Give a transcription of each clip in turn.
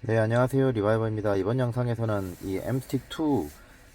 네, 안녕하세요. 리바이버입니다. 이번 영상에서는 이 Mstick2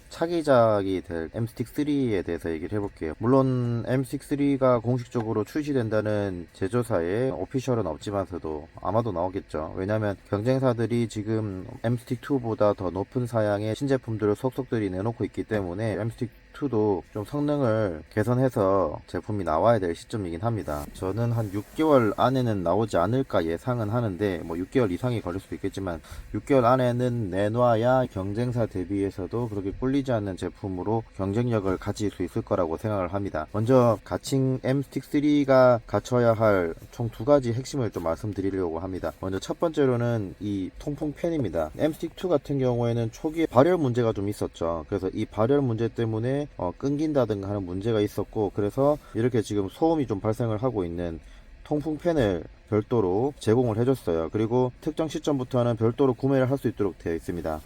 차기작이 될 Mstick3에 대해서 얘기를 해볼게요. 물론 Mstick3가 공식적으로 출시된다는 제조사에 오피셜은 없지만서도 아마도 나오겠죠. 왜냐면 경쟁사들이 지금 Mstick2보다 더 높은 사양의 신제품들을 속속들이 내놓고 있기 때문에 Mstick2도 좀 성능을 개선해서 제품이 나와야 될 시점이긴 합니다. 저는 한 6개월 안에는 나오지 않을까 예상은 하는데, 뭐 6개월 이상이 걸릴 수도 있겠지만 6개월 안에는 내놔야 경쟁사 대비해서도 그렇게 꿀리지 않는 제품으로 경쟁력을 가질 수 있을 거라고 생각을 합니다. 먼저 가칭 Mstick3가 갖춰야 할 총 두 가지 핵심을 좀 말씀드리려고 합니다. 먼저 첫 번째로는 이 통풍 팬입니다. Mstick2 같은 경우에는 초기에 발열 문제가 좀 있었죠. 그래서 이 발열 문제 때문에 끊긴다든가 하는 문제가 있었고, 그래서 이렇게 지금 소음이 좀 발생을 하고 있는 통풍 팬을 별도로 제공을 해줬어요. 그리고 특정 시점부터는 별도로 구매를 할 수 있도록 되어 있습니다.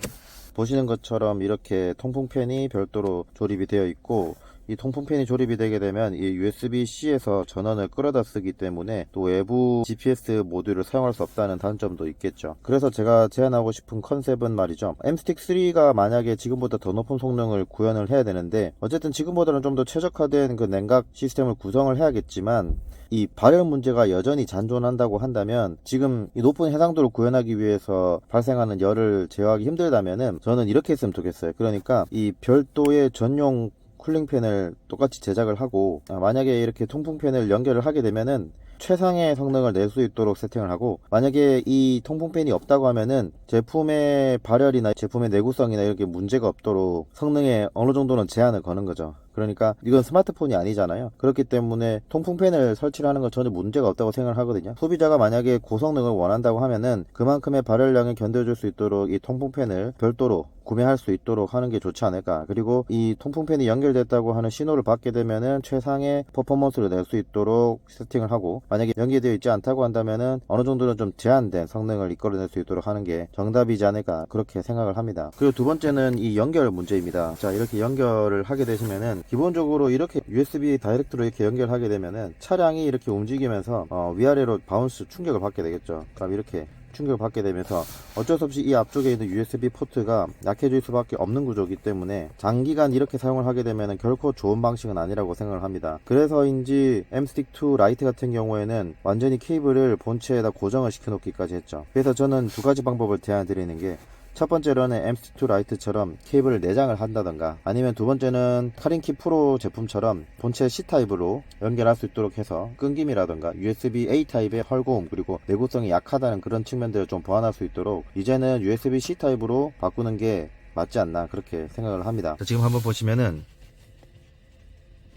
보시는 것처럼 이렇게 통풍팬이 별도로 조립이 되어 있고, 이 통풍팬이 조립이 되게 되면 이 USB-C에서 전원을 끌어다 쓰기 때문에 또 외부 GPS 모듈을 사용할 수 없다는 단점도 있겠죠. 그래서 제가 제안하고 싶은 컨셉은 말이죠, Mstick3가 만약에 지금보다 더 높은 성능을 구현을 해야 되는데, 어쨌든 지금보다는 좀 더 최적화된 그 냉각 시스템을 구성을 해야겠지만, 이 발열 문제가 여전히 잔존한다고 한다면, 지금 이 높은 해상도를 구현하기 위해서 발생하는 열을 제어하기 힘들다면은 저는 이렇게 했으면 좋겠어요. 그러니까 이 별도의 전용 쿨링팬을 똑같이 제작을 하고, 만약에 이렇게 통풍팬을 연결을 하게 되면은 최상의 성능을 낼 수 있도록 세팅을 하고, 만약에 이 통풍팬이 없다고 하면은 제품의 발열이나 제품의 내구성이나 이렇게 문제가 없도록 성능에 어느 정도는 제한을 거는 거죠. 그러니까 이건 스마트폰이 아니잖아요. 그렇기 때문에 통풍팬을 설치를 하는 건 전혀 문제가 없다고 생각을 하거든요. 소비자가 만약에 고성능을 원한다고 하면은 그만큼의 발열량을 견뎌줄 수 있도록 이 통풍팬을 별도로 구매할 수 있도록 하는 게 좋지 않을까. 그리고 이 통풍팬이 연결됐다고 하는 신호를 받게 되면은 최상의 퍼포먼스를 낼 수 있도록 세팅을 하고, 만약에 연결되어 있지 않다고 한다면은 어느 정도는 좀 제한된 성능을 이끌어낼 수 있도록 하는 게 정답이지 않을까, 그렇게 생각을 합니다. 그리고 두 번째는 이 연결 문제입니다. 자, 이렇게 연결을 하게 되시면은 기본적으로 이렇게 USB 다이렉트로 이렇게 연결하게 되면은 차량이 이렇게 움직이면서 위아래로 바운스 충격을 받게 되겠죠. 그럼 이렇게 충격을 받게 되면서 어쩔 수 없이 이 앞쪽에 있는 USB 포트가 약해질 수밖에 없는 구조이기 때문에 장기간 이렇게 사용을 하게 되면 결코 좋은 방식은 아니라고 생각을 합니다. 그래서인지 Mstick2 라이트 같은 경우에는 완전히 케이블을 본체에다 고정을 시켜 놓기까지 했죠. 그래서 저는 두 가지 방법을 제안 드리는 게, 첫 번째로는 Mstick2 라이트처럼 케이블을 내장을 한다던가, 아니면 두 번째는 카린키 프로 제품처럼 본체 C타입으로 연결할 수 있도록 해서 끊김이라던가 USB-A 타입의 헐고움, 그리고 내구성이 약하다는 그런 측면들을 좀 보완할 수 있도록 이제는 USB-C 타입으로 바꾸는 게 맞지 않나, 그렇게 생각을 합니다. 자, 지금 한번 보시면은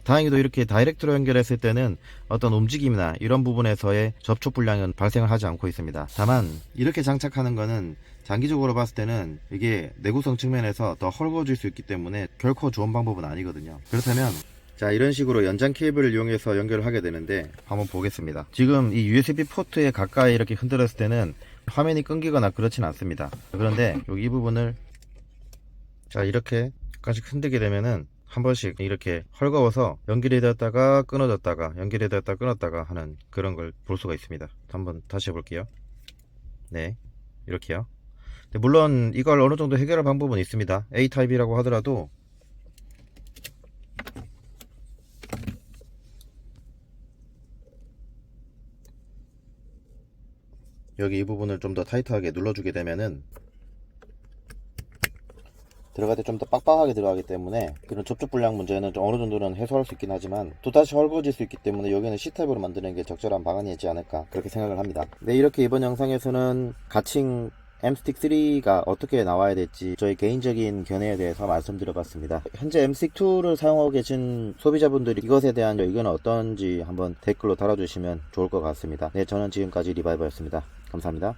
다행히도 이렇게 다이렉트로 연결했을 때는 어떤 움직임이나 이런 부분에서의 접촉 불량은 발생을 하지 않고 있습니다. 다만 이렇게 장착하는 거는 장기적으로 봤을 때는 이게 내구성 측면에서 더 헐거워질 수 있기 때문에 결코 좋은 방법은 아니거든요. 그렇다면 자, 이런 식으로 연장 케이블을 이용해서 연결을 하게 되는데 한번 보겠습니다. 지금 이 USB 포트에 가까이 이렇게 흔들었을 때는 화면이 끊기거나 그렇진 않습니다. 그런데 여기 이 부분을 자, 이렇게 약간씩 흔들게 되면은 한 번씩 이렇게 헐거워서 연결이 되었다가 끊어졌다가 연결이 되었다가 끊었다가 하는 그런 걸 볼 수가 있습니다. 한번 다시 해볼게요. 네, 이렇게요. 물론 이걸 어느 정도 해결할 방법은 있습니다. A타입이라고 하더라도 여기 이 부분을 좀 더 타이트하게 눌러주게 되면은 들어갈 때 좀 더 빡빡하게 들어가기 때문에 그런 접촉 불량 문제는 좀 어느 정도는 해소할 수 있긴 하지만 또다시 헐거워질 수 있기 때문에 여기는 C타입으로 만드는 게 적절한 방안이지 않을까, 그렇게 생각을 합니다. 네, 이렇게 이번 영상에서는 가칭 Mstick3가 어떻게 나와야 될지 저희 개인적인 견해에 대해서 말씀드려봤습니다. 현재 Mstick2를 사용하고 계신 소비자분들이 이것에 대한 의견은 어떤지 한번 댓글로 달아주시면 좋을 것 같습니다. 네, 저는 지금까지 리바이버였습니다. 감사합니다.